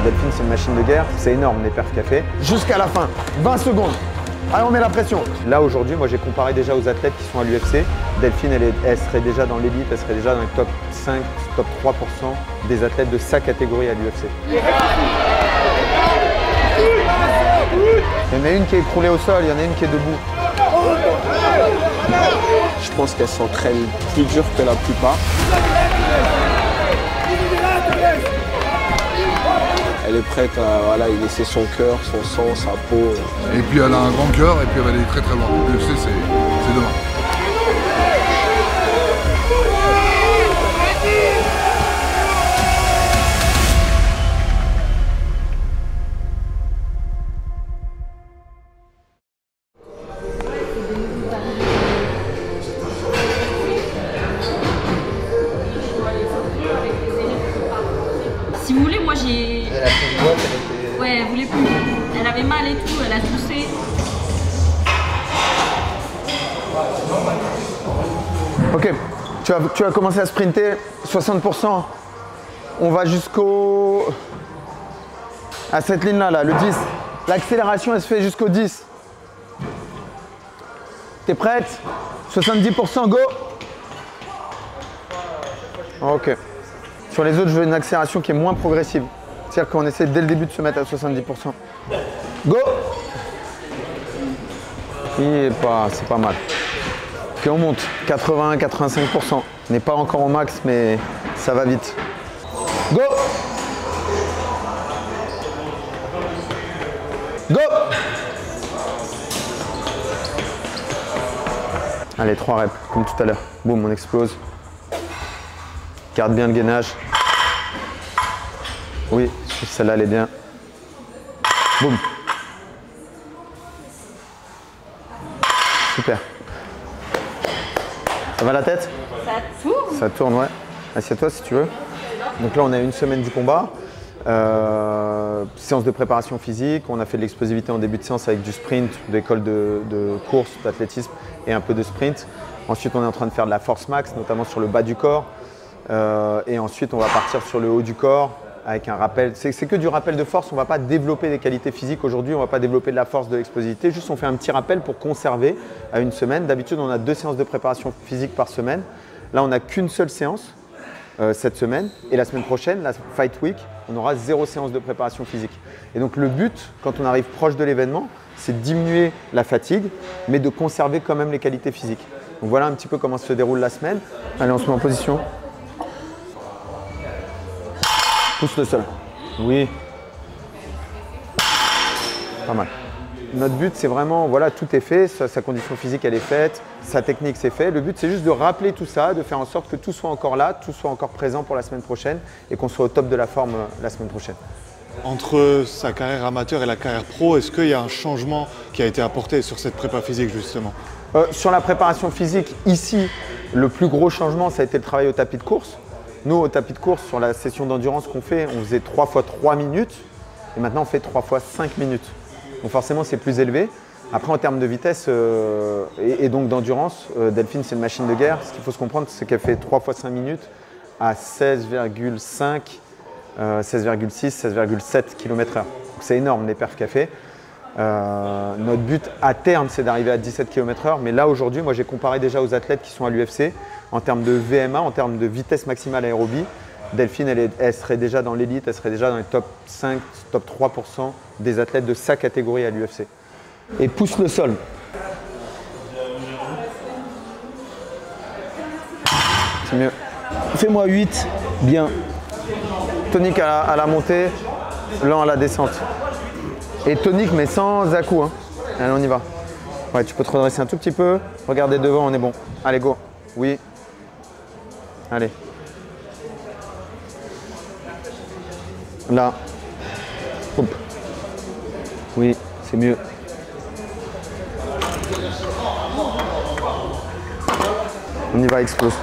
Delphine, c'est une machine de guerre. C'est énorme les perfs qu'elle fait. Jusqu'à la fin, 20 secondes. Allez, on met la pression. Là, aujourd'hui, moi, j'ai comparé déjà aux athlètes qui sont à l'UFC. Delphine, elle serait déjà dans l'élite, elle serait déjà dans les top 5, top 3% des athlètes de sa catégorie à l'UFC. Il y en a une qui est écroulée au sol, il y en a une qui est debout. Je pense qu'elle s'entraîne plus dur que la plupart. Elle est prête à y laisser son cœur, son sang, sa peau. Et puis elle a un grand cœur et puis elle va aller très très loin. L'UFC c'est demain. Si vous voulez, moi j'ai... Ouais, elle voulait plus. Elle avait mal et tout, elle a toussé. Ok, tu vas commencer à sprinter 60%. On va à cette ligne-là, le 10. L'accélération, elle se fait jusqu'au 10. T'es prête? 70%, go! Ok. Sur les autres, je veux une accélération qui est moins progressive. C'est-à-dire qu'on essaie dès le début de se mettre à 70%. Go! C'est pas mal. Ok, on monte. 80-85%. On n'est pas encore au max, mais ça va vite. Go! Go! Allez, 3 reps, comme tout à l'heure. Boum, on explose. Garde bien le gainage. Oui, celle-là, elle est bien. Boum. Super. Ça va la tête? Ça tourne. Ça tourne, ouais. Assieds-toi si tu veux. Donc là, on a une semaine du combat. Séance de préparation physique. On a fait de l'explosivité en début de séance avec du sprint, d'école de course, d'athlétisme et un peu de sprint. Ensuite, on est en train de faire de la force max, notamment sur le bas du corps. Et ensuite, on va partir sur le haut du corps avec un rappel. C'est que du rappel de force. On ne va pas développer des qualités physiques aujourd'hui. On ne va pas développer de la force, de l'explosivité. Juste, on fait un petit rappel pour conserver à une semaine. D'habitude, on a 2 séances de préparation physique par semaine. Là, on n'a qu'une seule séance cette semaine. Et la semaine prochaine, la Fight Week, on aura 0 séance de préparation physique. Et donc, le but, quand on arrive proche de l'événement, c'est de diminuer la fatigue, mais de conserver quand même les qualités physiques. Donc, voilà un petit peu comment se déroule la semaine. Allez, on se met en position. Pousse le sol. Oui. Pas mal. Notre but, c'est vraiment, voilà, tout est fait, sa condition physique, elle est faite, sa technique, c'est fait. Le but, c'est juste de rappeler tout ça, de faire en sorte que tout soit encore là, tout soit encore présent pour la semaine prochaine et qu'on soit au top de la forme la semaine prochaine. Entre sa carrière amateur et la carrière pro, est-ce qu'il y a un changement qui a été apporté sur cette prépa physique, justement? Sur la préparation physique, ici, le plus gros changement, ça a été le travail au tapis de course. Nous, au tapis de course, sur la session d'endurance qu'on fait, on faisait 3 fois 3 minutes et maintenant on fait 3 fois 5 minutes. Donc forcément, c'est plus élevé. Après, en termes de vitesse et donc d'endurance, Delphine, c'est une machine de guerre. Ce qu'il faut se comprendre, c'est qu'elle fait 3 fois 5 minutes à 16,5, 16,6, 16,7 km/h. C'est énorme les perfs qu'elle fait. Notre but à terme, c'est d'arriver à 17 km/h. Mais là, aujourd'hui, moi, j'ai comparé déjà aux athlètes qui sont à l'UFC en termes de VMA, en termes de vitesse maximale aérobie. Delphine, elle serait déjà dans l'élite, elle serait déjà dans les top 5, top 3% des athlètes de sa catégorie à l'UFC. Et pousse le sol. C'est mieux. Fais-moi 8, bien. Tonique à la montée, lent à la descente. Et tonique, mais sans à-coup. Hein. Allez, on y va. Ouais, tu peux te redresser un tout petit peu. Regardez devant, on est bon. Allez, go. Oui. Allez. Là. Hop. Oui, c'est mieux. On y va, explose.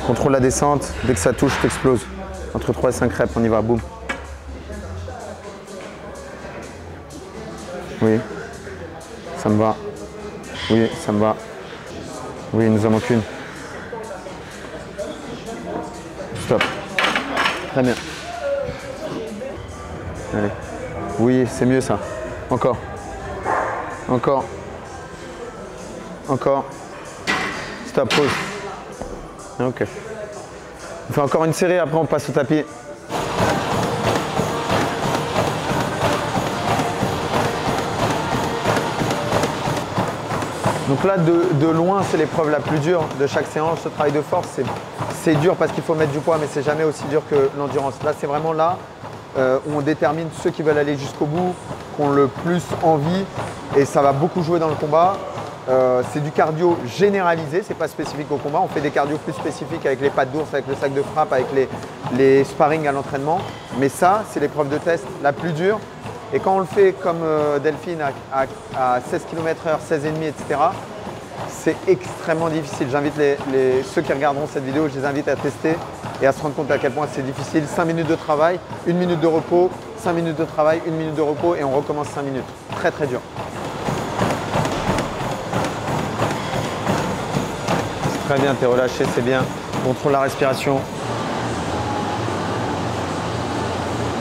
Contrôle la descente. Dès que ça touche, t'exploses. Entre 3 et 5 reps, on y va, boum. Oui. Ça me va. Oui, ça me va. Oui, il nous en manque une. Stop. Très bien. Allez. Oui, c'est mieux ça. Encore. Encore. Encore. Stop, pause. Ok. On fait encore une série, après on passe au tapis. Donc là, de loin, c'est l'épreuve la plus dure de chaque séance. Ce travail de force, c'est dur parce qu'il faut mettre du poids, mais c'est jamais aussi dur que l'endurance. Là, c'est vraiment là où on détermine ceux qui veulent aller jusqu'au bout, qui ont le plus envie, et ça va beaucoup jouer dans le combat. C'est du cardio généralisé, c'est pas spécifique au combat. On fait des cardio plus spécifiques avec les pattes d'ours, avec le sac de frappe, avec les sparring à l'entraînement. Mais ça, c'est l'épreuve de test la plus dure. Et quand on le fait comme Delphine à 16 km/h, 16,5, etc., c'est extrêmement difficile. J'invite ceux qui regarderont cette vidéo, je les invite à tester et à se rendre compte à quel point c'est difficile. 5 minutes de travail, 1 minute de repos, 5 minutes de travail, 1 minute de repos et on recommence 5 minutes. Très très dur. C'est très bien, t'es relâché, c'est bien. Contrôle la respiration.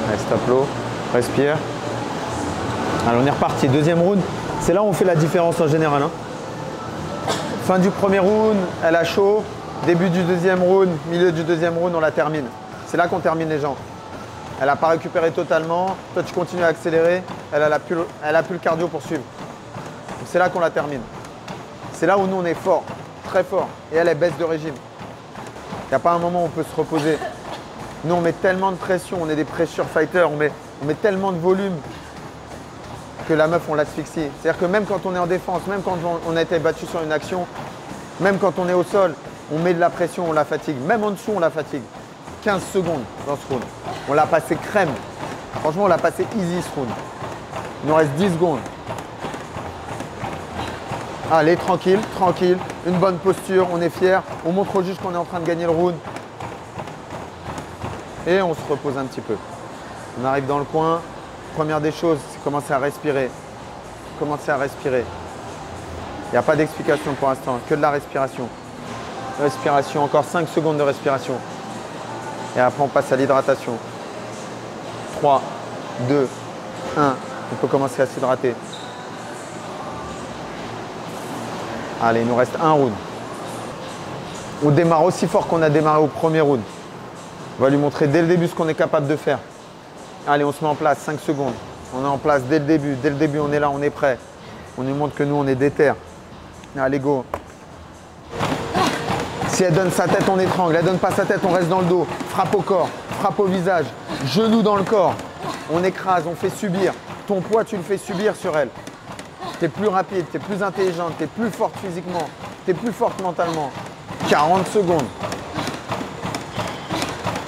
Allez, stop l'eau, respire. Alors on est reparti, deuxième round, c'est là où on fait la différence en général. Hein. Fin du premier round, elle a chaud. Début du deuxième round, milieu du deuxième round, on la termine. C'est là qu'on termine les gens. Elle n'a pas récupéré totalement, toi tu continues à accélérer, elle a plus le cardio pour suivre. C'est là qu'on la termine. C'est là où nous on est fort, très fort, et elle baisse de régime. Il n'y a pas un moment où on peut se reposer. Nous on met tellement de pression, on est des pressure fighters, on met tellement de volume que la meuf, on l'asphyxie. C'est-à-dire que même quand on est en défense, même quand on a été battu sur une action, même quand on est au sol, on met de la pression, on la fatigue. Même en dessous, on la fatigue. 15 secondes dans ce round. On l'a passé crème. Franchement, on l'a passé easy ce round. Il nous reste 10 secondes. Allez, tranquille, tranquille. Une bonne posture, on est fiers. On montre au juge qu'on est en train de gagner le round. Et on se repose un petit peu. On arrive dans le coin. Première des choses, c'est commencer à respirer. Commencer à respirer. Il n'y a pas d'explication pour l'instant, que de la respiration. Respiration, encore 5 secondes de respiration. Et après, on passe à l'hydratation. 3, 2, 1. On peut commencer à s'hydrater. Allez, il nous reste un round. On démarre aussi fort qu'on a démarré au premier round. On va lui montrer dès le début ce qu'on est capable de faire. Allez, on se met en place, 5 secondes. On est en place dès le début. Dès le début, on est là, on est prêt. On lui montre que nous, on est déter. Allez, go. Si elle donne sa tête, on étrangle. Elle donne pas sa tête, on reste dans le dos. Frappe au corps, frappe au visage, genou dans le corps. On écrase, on fait subir. Ton poids, tu le fais subir sur elle. Tu es plus rapide, tu es plus intelligente, tu es plus forte physiquement, tu es plus forte mentalement. 40 secondes.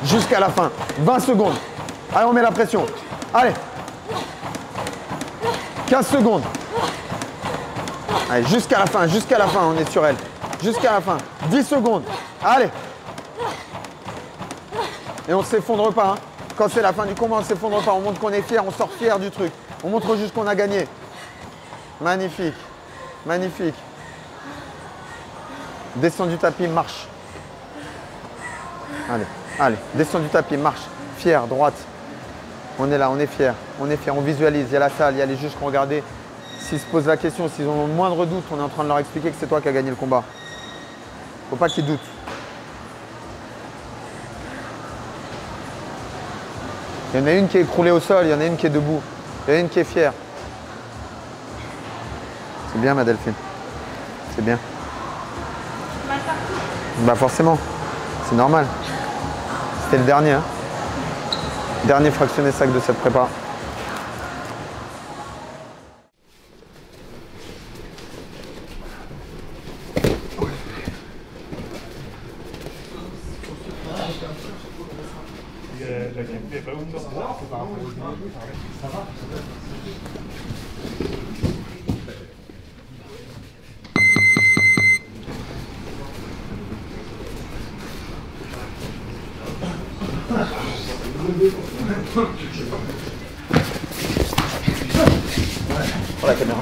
Jusqu'à la fin. 20 secondes. Allez, on met la pression. Allez. 15 secondes. Allez, jusqu'à la fin, on est sur elle. Jusqu'à la fin. 10 secondes. Allez. Et on ne s'effondre pas. Hein. Quand c'est la fin du combat, on ne s'effondre pas. On montre qu'on est fier, on sort fier du truc. On montre juste qu'on a gagné. Magnifique. Magnifique. Descends du tapis, marche. Allez, allez. Descends du tapis, marche. Fier, droite. On est là, on est fier, on visualise, il y a la salle, il y a les juges qui ont regardé. S'ils se posent la question, s'ils ont le moindre doute, on est en train de leur expliquer que c'est toi qui as gagné le combat. Faut pas qu'ils doutent. Il y en a une qui est écroulée au sol, il y en a une qui est debout, il y en a une qui est fière. C'est bien ma Delphine, c'est bien. Bah forcément, c'est normal. C'était le dernier. Hein. Dernier fractionné sac de cette prépa. Pour la caméra.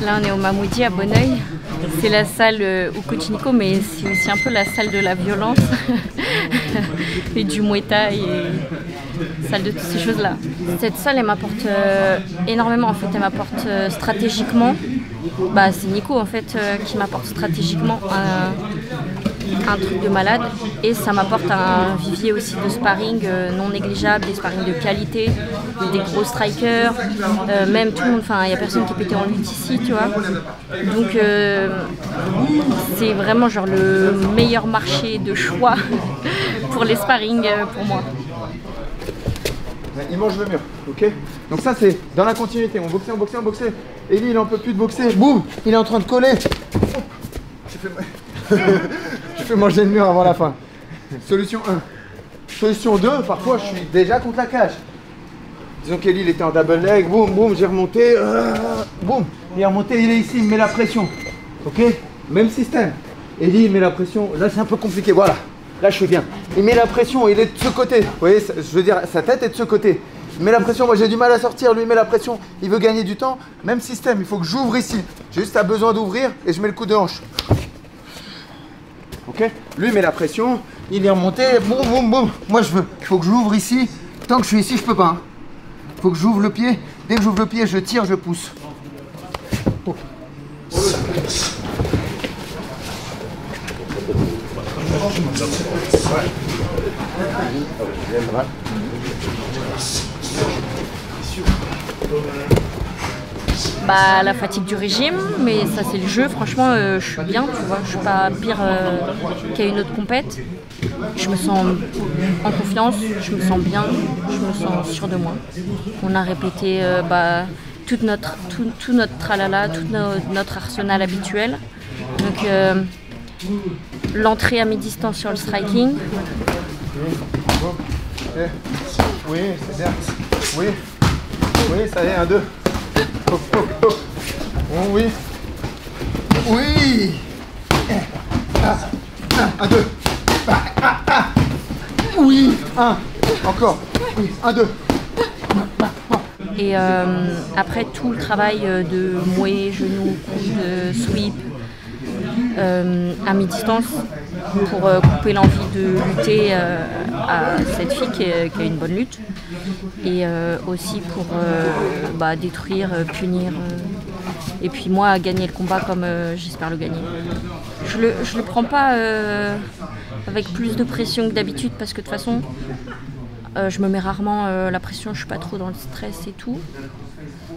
Là, on est au Mamoudy à Bonneuil. C'est la salle au Coach-Nico, mais c'est aussi un peu la salle de la violence et du Muay Thai et salle de toutes ces choses-là. Cette salle, elle m'apporte énormément. En fait, elle m'apporte stratégiquement. Bah, c'est Nico en fait qui m'apporte stratégiquement un truc de malade, et ça m'apporte un vivier aussi de sparring non négligeable, des sparring de qualité, des gros strikers, même tout le monde, enfin il n'y a personne qui est pété en lutte ici, tu vois. Donc c'est vraiment genre le meilleur marché de choix pour les sparring pour moi. Il mange le mur, ok? Donc ça c'est dans la continuité, on boxait, on boxait, on boxait. Eli il en peut plus de boxer, boum, il est en train de coller. Je fais manger le mur avant la fin. Solution 1. Solution 2, parfois je suis déjà contre la cage. Disons qu'Eli il était en double leg, boum, boum, j'ai remonté, boum, il est remonté, il est ici, il met la pression. Ok? Même système. Eli il met la pression, là c'est un peu compliqué, voilà. Là je suis bien. Il met la pression, il est de ce côté. Vous voyez, je veux dire, sa tête est de ce côté. Il met la pression, moi j'ai du mal à sortir, lui il met la pression, il veut gagner du temps. Même système, il faut que j'ouvre ici. J'ai juste besoin d'ouvrir et je mets le coup de hanche. Ok? Lui il met la pression, il est remonté, boum boum boum. Moi je veux, il faut que j'ouvre ici. Tant que je suis ici, je peux pas. Il faut que j'ouvre le pied. Dès que j'ouvre le pied, je tire, je pousse. Oh. Bah, la fatigue du régime, mais ça c'est le jeu, franchement je suis bien, tu vois, je suis pas pire qu'à une autre compète. Je me sens en confiance, je me sens bien, je me sens sûre de moi. On a répété tout notre tralala, tout notre arsenal habituel. Donc l'entrée à mi-distance sur le striking. Oui, c'est bien. Oui. Oui, ça y est, 1, 2. Oh, oh, oh. Oh, oui. Oui. 1, 2. Oui. 1. Encore. Oui. 1, 2. Et après tout le travail de mouet, genou, coude, sweep, à mi-distance pour couper l'envie de lutter à cette fille qui a une bonne lutte, et aussi pour détruire, punir, et puis moi gagner le combat comme j'espère le gagner. Je le prends pas avec plus de pression que d'habitude, parce que de toute façon je me mets rarement la pression, je suis pas trop dans le stress et tout.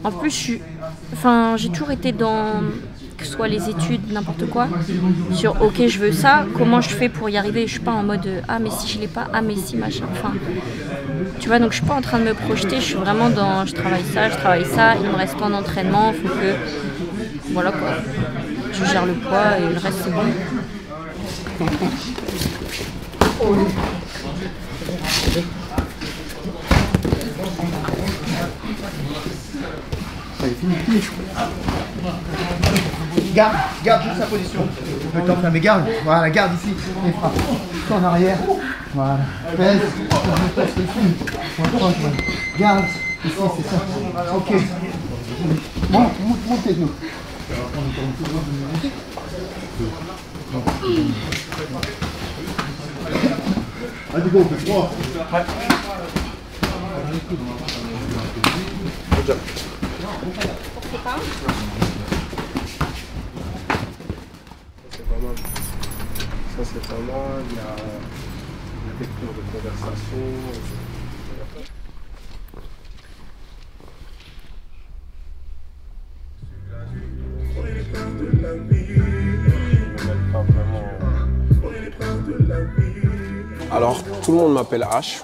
En plus j'ai toujours été dans, que ce soit les études, n'importe quoi, sur ok je veux ça, comment je fais pour y arriver. Je suis pas en mode ah mais si je l'ai pas, ah mais si machin, enfin tu vois, donc je suis pas en train de me projeter, je suis vraiment dans je travaille ça, il me reste tant d'entraînement, faut que voilà quoi, je gère le poids et le reste c'est bon. Garde toute sa position. On peut t'enflammer, garde. Voilà, garde ici. Et frappe. En arrière. Voilà. Pèse. Pèse ici. Garde. Ici, c'est ça. Ok. Monte tes genoux. Allez, go, 3. C'est pas mal. Ça c'est pas mal. Il y a des cours de conversation. Alors tout le monde m'appelle H.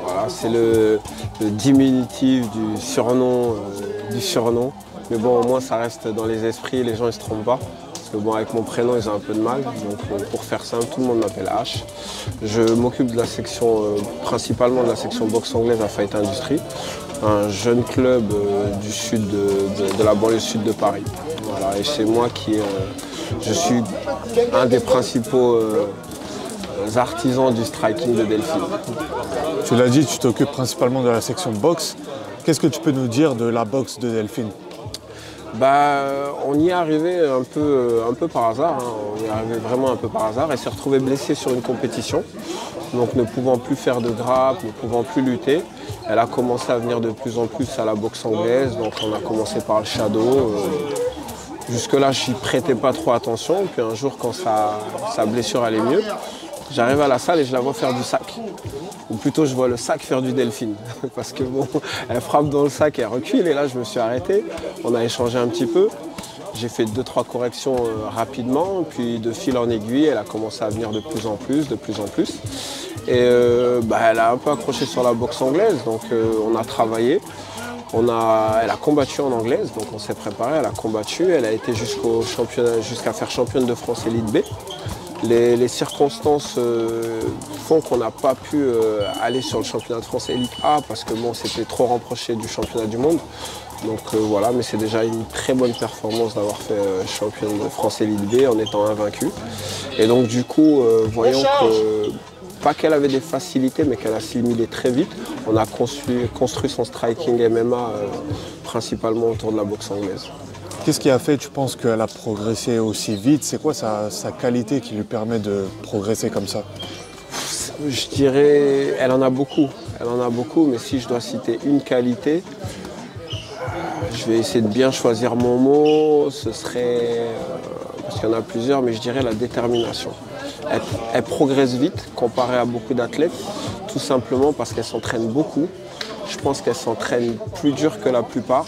Voilà, c'est le diminutif du surnom. Mais bon, au moins ça reste dans les esprits, les gens ils se trompent pas. Parce que bon, avec mon prénom ils ont un peu de mal. Donc pour faire simple, tout le monde m'appelle H. Je m'occupe de la section, principalement de la section boxe anglaise à Fight Industry, un jeune club du sud de la banlieue sud de Paris. Voilà, et c'est moi qui je suis un des principaux artisans du striking de Delphine. Tu l'as dit, tu t'occupes principalement de la section boxe. Qu'est-ce que tu peux nous dire de la boxe de Delphine? On y est arrivé un peu par hasard, hein. On y est arrivé vraiment un peu par hasard. Elle s'est retrouvée blessée sur une compétition, donc ne pouvant plus faire de grappe, ne pouvant plus lutter. Elle a commencé à venir de plus en plus à la boxe anglaise, donc on a commencé par le shadow. Jusque-là, je n'y prêtais pas trop attention, puis un jour, quand sa blessure allait mieux, j'arrive à la salle et je la vois faire du sac. Ou plutôt, je vois le sac faire du delphine. Parce que bon, elle frappe dans le sac et elle recule. Et là, je me suis arrêté. On a échangé un petit peu. J'ai fait 2-3 corrections rapidement. Puis de fil en aiguille, elle a commencé à venir de plus en plus, de plus en plus. Et elle a un peu accroché sur la boxe anglaise. Donc on a travaillé. Elle a combattu en anglaise, donc on s'est préparé, elle a combattu. Elle a été jusqu'à faire championne de France élite B. Les circonstances font qu'on n'a pas pu aller sur le championnat de France élite A parce que bon, c'était trop rapproché du championnat du monde. Donc voilà, mais c'est déjà une très bonne performance d'avoir fait championne de France élite B en étant invaincue. Et donc du coup, voyons que, pas qu'elle avait des facilités, mais qu'elle assimilait très vite, on a construit son striking MMA principalement autour de la boxe anglaise. Qu'est-ce qui a fait, tu penses, qu'elle a progressé aussi vite? C'est quoi sa qualité qui lui permet de progresser comme ça? Je dirais, elle en a beaucoup, mais si je dois citer une qualité, je vais essayer de bien choisir mon mot, ce serait, parce qu'il y en a plusieurs, mais je dirais la détermination. Elle progresse vite comparée à beaucoup d'athlètes, tout simplement parce qu'elle s'entraîne beaucoup. Je pense qu'elle s'entraîne plus dur que la plupart.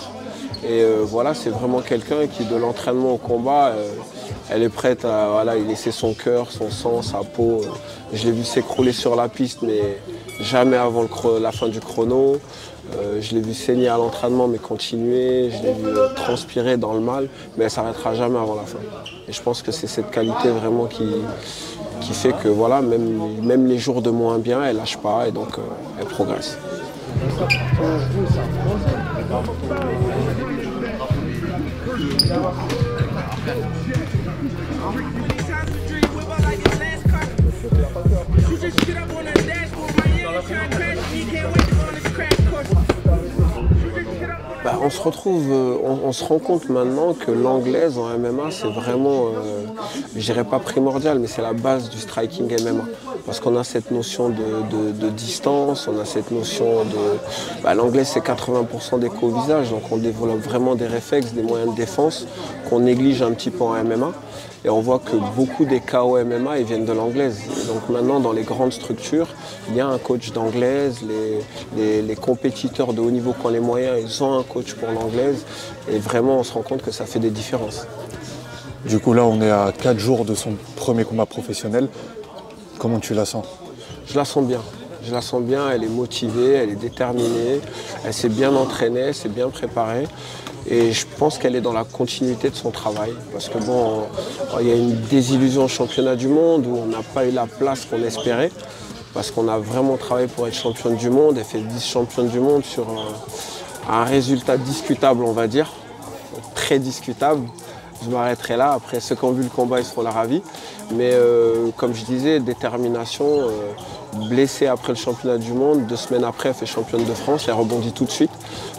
Et voilà, c'est vraiment quelqu'un qui, de l'entraînement au combat, elle est prête à y laisser son cœur, son sang, sa peau. Je l'ai vu s'écrouler sur la piste, mais jamais avant la fin du chrono. Je l'ai vu saigner à l'entraînement, mais continuer. Je l'ai vu transpirer dans le mal, mais elle ne s'arrêtera jamais avant la fin. Et je pense que c'est cette qualité vraiment qui fait que voilà, même les jours de moins bien, elle ne lâche pas et donc elle progresse. On se rend compte maintenant que l'anglaise en MMA, c'est vraiment, je dirais pas primordial, mais c'est la base du striking MMA. Parce qu'on a cette notion de distance, on a cette notion de... l'anglaise, c'est 80% des coups au visage, donc on développe vraiment des réflexes, des moyens de défense qu'on néglige un petit peu en MMA. Et on voit que beaucoup des KO MMA, ils viennent de l'anglaise. Donc maintenant, dans les grandes structures, il y a un coach d'anglaise. Les compétiteurs de haut niveau qui ont les moyens, ils ont un coach pour l'anglaise. Et vraiment, on se rend compte que ça fait des différences. Du coup, là, on est à 4 jours de son premier combat professionnel. Comment tu la sens? Je la sens bien. Je la sens bien, elle est motivée, elle est déterminée, elle s'est bien entraînée, elle s'est bien préparée. Et je pense qu'elle est dans la continuité de son travail. Parce que bon, il y a une désillusion au championnat du monde où on n'a pas eu la place qu'on espérait. Parce qu'on a vraiment travaillé pour être championne du monde. Elle fait 10 championnes du monde sur un résultat discutable, on va dire. Très discutable. Je m'arrêterai là. Après, ceux qui ont vu le combat, ils seront là ravis. Mais comme je disais, détermination. Blessée après le championnat du monde, 2 semaines après, elle fait championne de France, elle rebondit tout de suite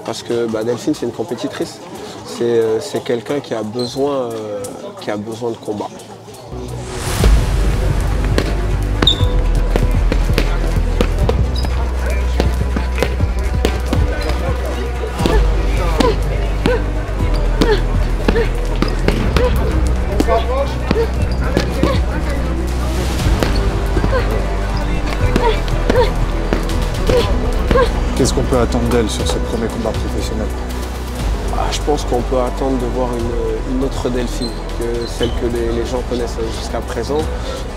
parce que Delphine, c'est une compétitrice. C'est quelqu'un qui a besoin de combat. Qu'est-ce qu'on peut attendre d'elle sur ce premier combat professionnel? Je pense qu'on peut attendre de voir une autre Delphine que celle que les gens connaissent jusqu'à présent.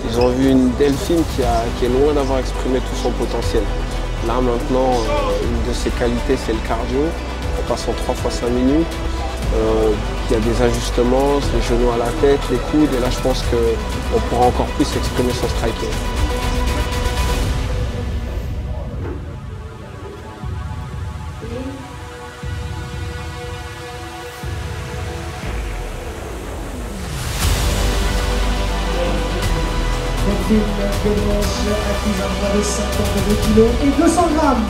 Ils ont vu une Delphine qui est loin d'avoir exprimé tout son potentiel. Là maintenant, une de ses qualités, c'est le cardio. On passe en 3 fois 5 minutes. Il y a des ajustements, les genoux à la tête, les coudes. Et là, je pense qu'on pourra encore plus exprimer son striking. Delphine acquise un poids de 52 kg et 200 grammes.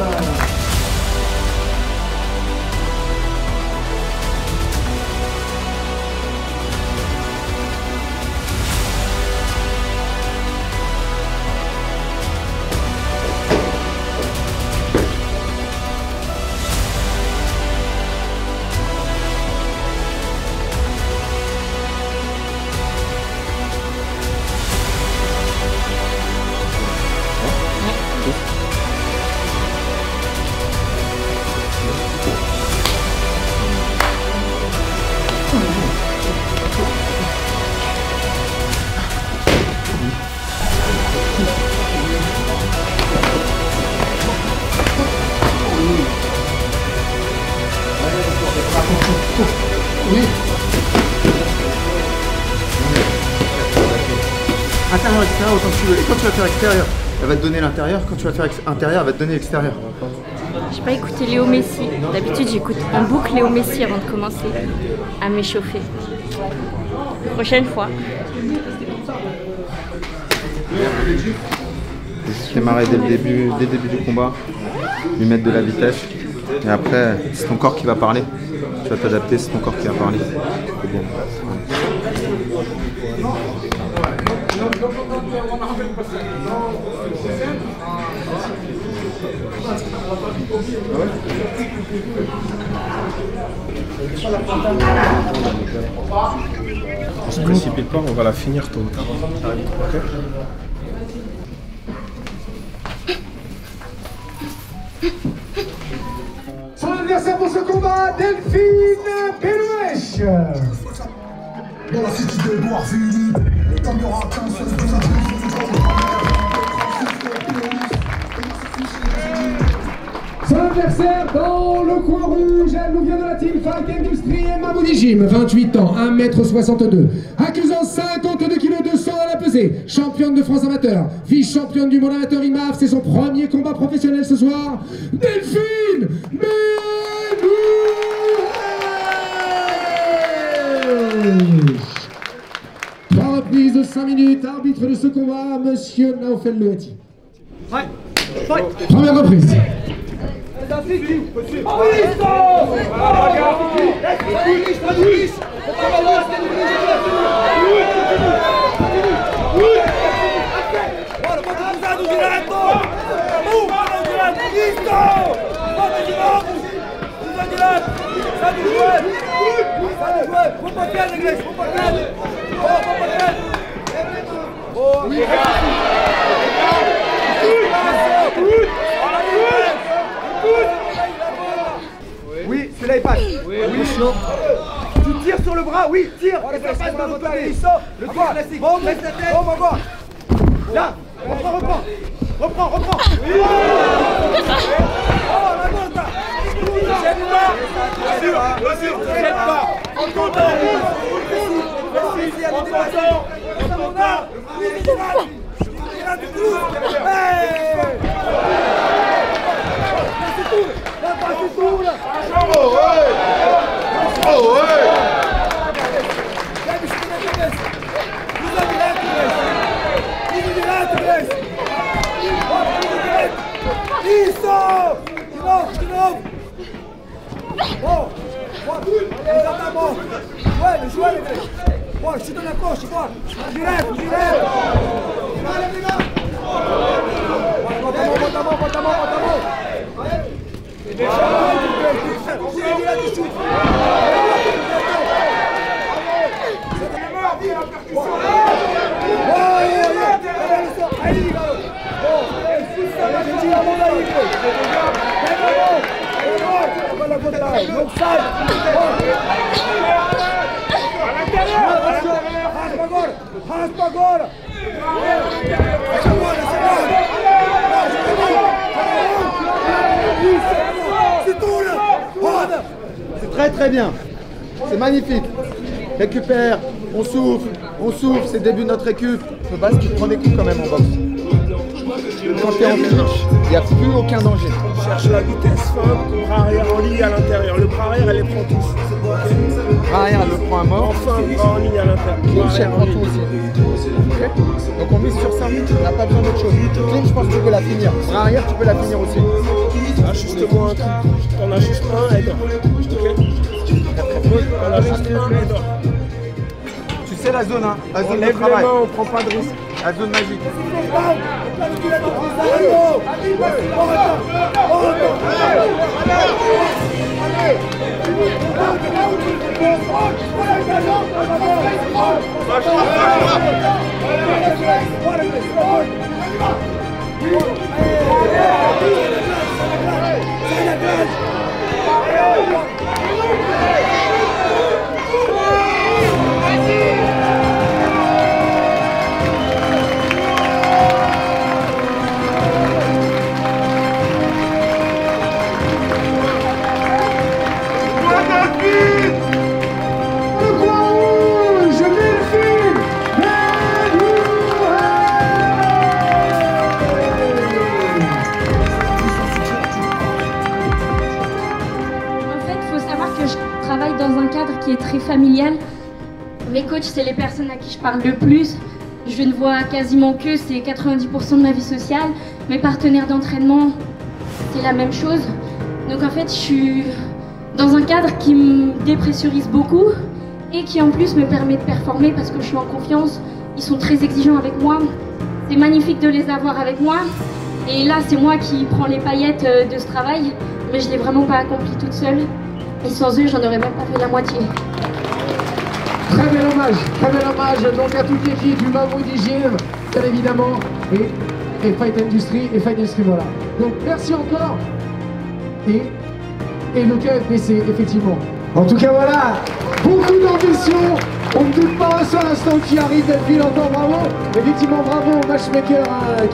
Oui. Intérieur, extérieur, autant que tu veux. Et quand tu vas faire extérieur, elle va te donner l'intérieur. Quand tu vas faire intérieur, elle va te donner l'extérieur. J'ai pas écouté Léo Messi. D'habitude, j'écoute en boucle Léo Messi avant de commencer à m'échauffer. Prochaine fois. Démarrer dès le début du combat, lui mettre de la vitesse. Et après, c'est ton corps qui va parler. Tu vas t'adapter, c'est ton corps qui va parler. C'est bien. On se précipite pas, on va la finir tôt ou tard. Okay. Son adversaire pour ce combat, Delphine Pelouèche. Dans la cité de Noirville, comme il y aura qu'un seul Son adversaire dans le coin rouge, elle nous vient de la team Falk Industries et Mamoudi Jim, 28 ans, 1m62, accusant 52 kg 200 à la pesée, championne de France amateur, vice-championne du monde amateur IMAF, c'est son premier combat professionnel ce soir, Delphine Pelouèche. 3 reprises de 5 minutes, arbitre de ce combat, monsieur Naofel Louati. Ouais. Première reprise. Oui, celui-là il passe. Oui. Tu tires sur le bras, oui, tire. Et ça passe de l'autre côté. Le toit classique. Bon, laisse la tête. Bon, on va voir. Là, reprends. Oui. Oh, la monte là. Jette pas. Vas-y, jette pas. On compte. Vas-y, on content. Il a du tout. C'est tout là. Oh ouais. Ouais, le joueur les gars. Bon, je te donne la poche, moi. J'y rêve. Allez, les gars. Monte ta main. Raspa agora! C'est très bien. C'est magnifique. Récupère, on souffle, c'est le début de notre récup. De base, tu prends des coups quand même en boxe. Quand tu es en clinch, il n'y a plus aucun danger. Cherche la vitesse fin, bras arrière en ligne à l'intérieur. Le bras arrière, elle les prend tous. Bras arrière, elle le prend à mort. Enfin, bras en ligne à l'intérieur. Clinch, elle prend tout aussi. Okay. Donc on mise sur ça, on n'a pas besoin d'autre chose. Clinch, je pense que tu peux la finir. Bras arrière, tu peux la finir aussi. Ajuste-moi un coup. T'en ajustes un et dors. Ok. T'en ajustes un et dors. Tu sais la zone, hein, la zone de travail. On prend pas de risque. La zone magique. faut savoir que je travaille dans un cadre qui est très familial. Mes coachs, c'est les personnes à qui je parle le plus. Je ne vois quasiment que, c'est 90% de ma vie sociale. Mes partenaires d'entraînement, c'est la même chose. Donc en fait, je suis dans un cadre qui me dépressurise beaucoup et qui en plus me permet de performer parce que je suis en confiance. Ils sont très exigeants avec moi. C'est magnifique de les avoir avec moi. Et là, c'est moi qui prends les paillettes de ce travail, mais je ne l'ai vraiment pas accompli toute seule. Et sans eux, j'en aurais même pas fait la moitié. Très bel hommage donc à toute l'équipe du Mamoudi Gym, bien évidemment, et Fight Industry, voilà. Donc merci encore, et le KFBC, effectivement. En tout cas, voilà, beaucoup d'ambition. On ne doute pas un seul instant qui arrive Delphine, encore bravo. Effectivement, bravo au matchmaker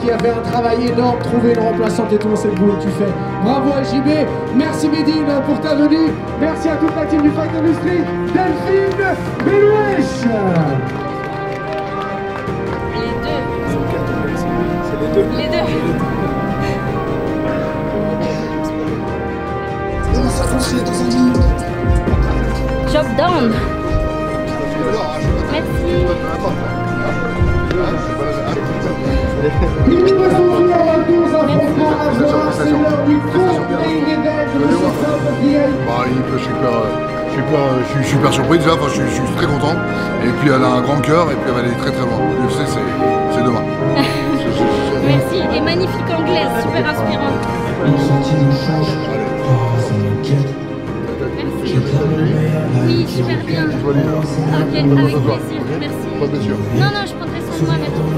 qui a fait un travail énorme, trouver une remplaçante et tout, c'est le boulot que tu fais. Bravo à JB, merci Médine pour ta venue. Merci à toute la team du Fight Industry. Delphine Belouèche. Les deux. Job done. Merci. Il nous reste encore 12 affrontements à voir, c'est l'heure du tour et il est d'être de Je suis super surpris déjà, enfin, je suis très content. Et puis elle a un grand cœur et puis elle va aller très très loin. L'UFC c'est demain. Merci, et magnifique anglaise, super inspirante. Merci. Oui, super bien. Ok, avec plaisir, merci. Pas de blessure. Non, je prendrai soin de moi maintenant.